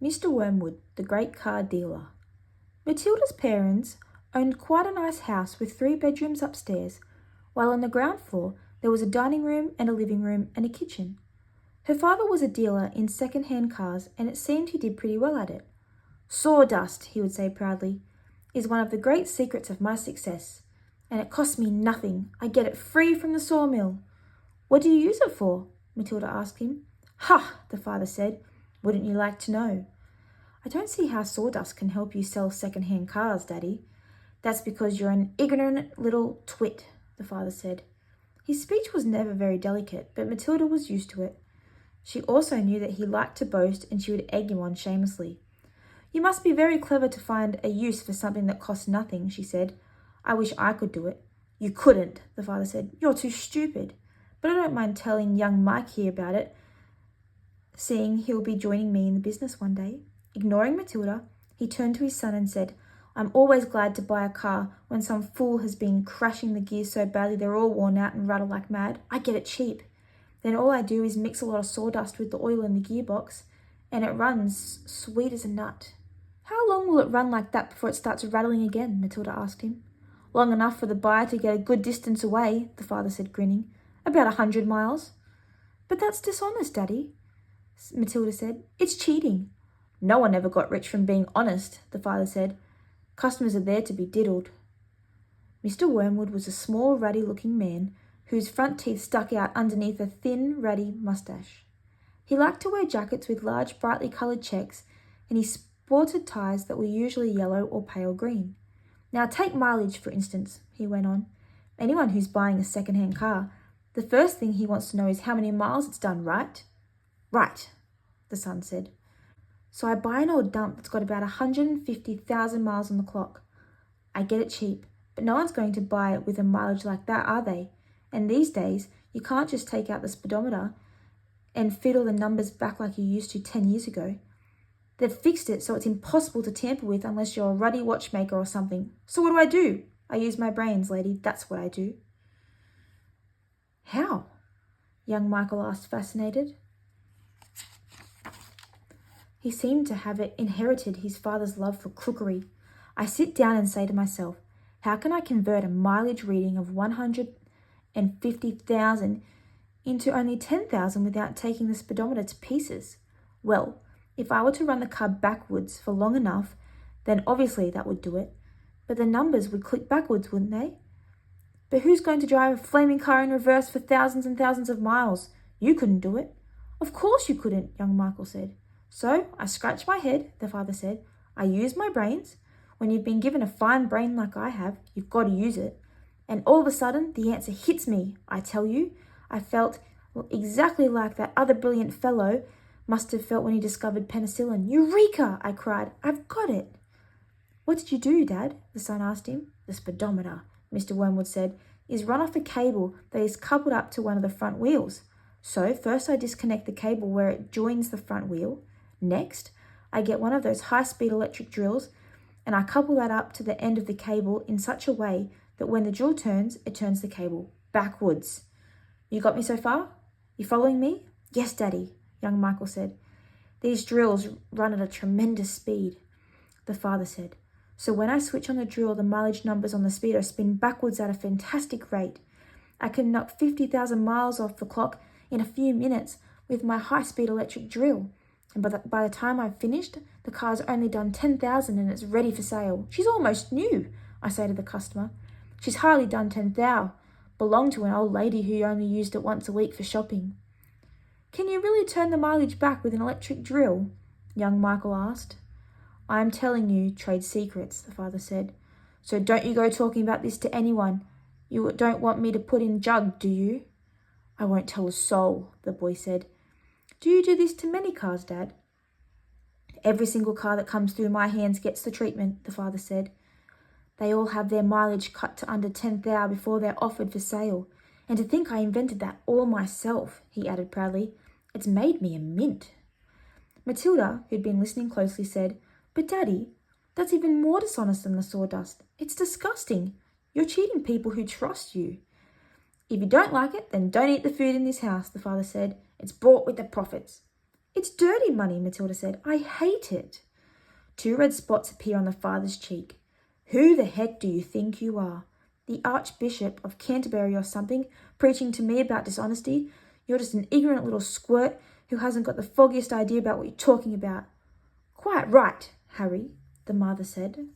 Mr. Wormwood, the great car dealer. Matilda's parents owned quite a nice house with 3 bedrooms upstairs, while on the ground floor there was a dining room and a living room and a kitchen. Her father was a dealer in second-hand cars, and it seemed he did pretty well at it. "Sawdust," he would say proudly, "is one of the great secrets of my success, and it costs me nothing. I get it free from the sawmill." "What do you use it for?" Matilda asked him. "Ha!" the father said. "Wouldn't you like to know?" "I don't see how sawdust can help you sell second-hand cars, Daddy." "That's because you're an ignorant little twit," the father said. His speech was never very delicate, but Matilda was used to it. She also knew that he liked to boast, and she would egg him on shamelessly. "You must be very clever to find a use for something that costs nothing," she said. "I wish I could do it." "You couldn't," the father said. "You're too stupid. But I don't mind telling young Mike here about it, seeing he'll be joining me in the business one day." Ignoring Matilda, he turned to his son and said, "I'm always glad to buy a car when some fool has been crashing the gears so badly they're all worn out and rattle like mad. I get it cheap. Then all I do is mix a lot of sawdust with the oil in the gearbox, and it runs sweet as a nut." "How long will it run like that before it starts rattling again?" Matilda asked him. "Long enough for the buyer to get a good distance away," the father said, grinning. "About 100 miles. "But that's dishonest, Daddy," Matilda said. "It's cheating." "No one ever got rich from being honest," the father said. "Customers are there to be diddled." Mr. Wormwood was a small, ruddy-looking man whose front teeth stuck out underneath a thin, ruddy moustache. He liked to wear jackets with large, brightly coloured checks, and he sported ties that were usually yellow or pale green. "Now take mileage, for instance," he went on. "Anyone who's buying a second-hand car, the first thing he wants to know is how many miles it's done, right?" "Right," the son said. "So I buy an old dump that's got about 150,000 miles on the clock. I get it cheap, but no one's going to buy it with a mileage like that, are they? And these days, you can't just take out the speedometer and fiddle the numbers back like you used to 10 years ago. They've fixed it so it's impossible to tamper with unless you're a ruddy watchmaker or something. So what do? I use my brains, lady, that's what I do." "How?" young Michael asked, fascinated. He seemed to have inherited his father's love for crookery. "I sit down and say to myself, how can I convert a mileage reading of 150,000 into only 10,000 without taking the speedometer to pieces? Well, if I were to run the car backwards for long enough, then obviously that would do it. But the numbers would click backwards, wouldn't they? But who's going to drive a flaming car in reverse for thousands and thousands of miles? You couldn't do it." "Of course you couldn't," young Michael said. "So I scratch my head," the father said. "I use my brains. When you've been given a fine brain like I have, you've got to use it. And all of a sudden, the answer hits me. I tell you, I felt exactly like that other brilliant fellow must have felt when he discovered penicillin. 'Eureka!' I cried. 'I've got it!'" "What did you do, Dad?" the son asked him. "The speedometer," Mr. Wormwood said, "is run off a cable that is coupled up to one of the front wheels. So first I disconnect the cable where it joins the front wheel. Next, I get one of those high-speed electric drills and I couple that up to the end of the cable in such a way that when the drill turns, it turns the cable backwards. You got me so far? You following me?" "Yes, Daddy," young Michael said. "These drills run at a tremendous speed," the father said. "So when I switch on the drill, the mileage numbers on the speedo spin backwards at a fantastic rate. I can knock 50,000 miles off the clock in a few minutes with my high-speed electric drill. And by the time I've finished, the car's only done 10,000 and it's ready for sale. 'She's almost new,' I say to the customer. 'She's hardly done 10,000. Belonged to an old lady who only used it once a week for shopping.'" "Can you really turn the mileage back with an electric drill?" young Michael asked. "I'm telling you trade secrets," the father said. "So don't you go talking about this to anyone. You don't want me to put in jug, do you?" "I won't tell a soul," the boy said. "Do you do this to many cars, Dad?" "Every single car that comes through my hands gets the treatment," the father said. "They all have their mileage cut to under 10,000 before they're offered for sale. And to think I invented that all myself," he added proudly. "It's made me a mint." Matilda, who'd been listening closely, said, "But Daddy, that's even more dishonest than the sawdust. It's disgusting. You're cheating people who trust you." "If you don't like it, then don't eat the food in this house," the father said. "It's bought with the profits." It's dirty money, Matilda said. I hate it. 2 red spots appear on the father's cheek. Who the heck do you think you are? The Archbishop of Canterbury or something, preaching to me about dishonesty? You're just an ignorant little squirt who hasn't got the foggiest idea about what you're talking about. Quite right, Harry, the mother said.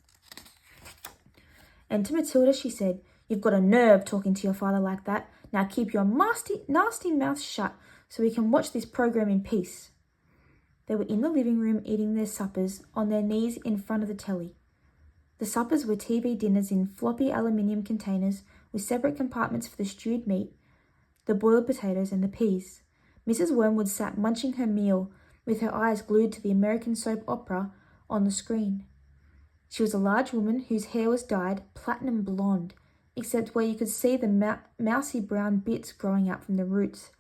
And to Matilda she said, You've got a nerve talking to your father like that. Now keep your nasty mouth shut so we can watch this program in peace. They were in the living room eating their suppers on their knees in front of the telly. The suppers were TV dinners in floppy aluminium containers with separate compartments for the stewed meat, the boiled potatoes and the peas. Mrs. Wormwood sat munching her meal with her eyes glued to the American soap opera on the screen. She was a large woman whose hair was dyed platinum blonde, except where you could see the mousy brown bits growing out from the roots.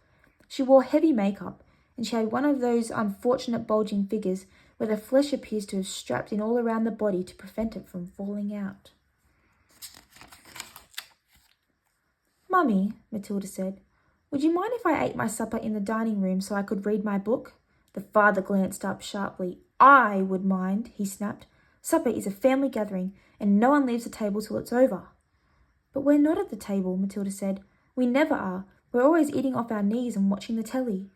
She wore heavy makeup, and she had one of those unfortunate bulging figures where the flesh appears to have strapped in all around the body to prevent it from falling out. Mummy, Matilda said, would you mind if I ate my supper in the dining room so I could read my book? The father glanced up sharply. I would mind, he snapped. Supper is a family gathering, and no one leaves the table till it's over. But we're not at the table, Matilda said. We never are. We're always eating off our knees and watching the telly.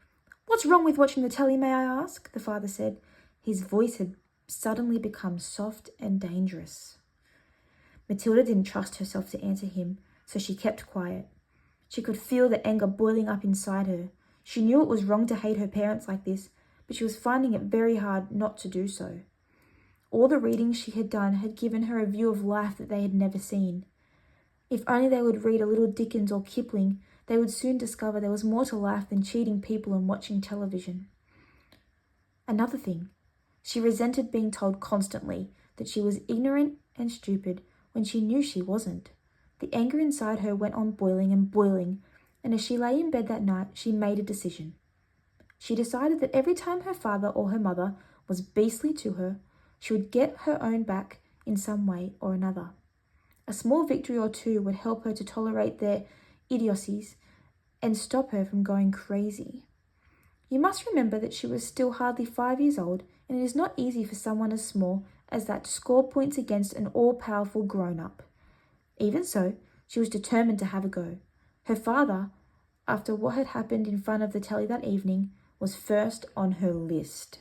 What's wrong with watching the telly, may I ask? The father said. His voice had suddenly become soft and dangerous. Matilda didn't trust herself to answer him, so she kept quiet. She could feel the anger boiling up inside her. She knew it was wrong to hate her parents like this, but she was finding it very hard not to do so. All the reading she had done had given her a view of life that they had never seen. If only they would read a little Dickens or Kipling, they would soon discover there was more to life than cheating people and watching television. Another thing, she resented being told constantly that she was ignorant and stupid when she knew she wasn't. The anger inside her went on boiling and boiling, and as she lay in bed that night, she made a decision. She decided that every time her father or her mother was beastly to her, she would get her own back in some way or another. A small victory or two would help her to tolerate their idiocies and stop her from going crazy. You must remember that she was still hardly 5 years old, and it is not easy for someone as small as that to score points against an all-powerful grown-up. Even so, she was determined to have a go. Her father, after what had happened in front of the telly that evening, was first on her list.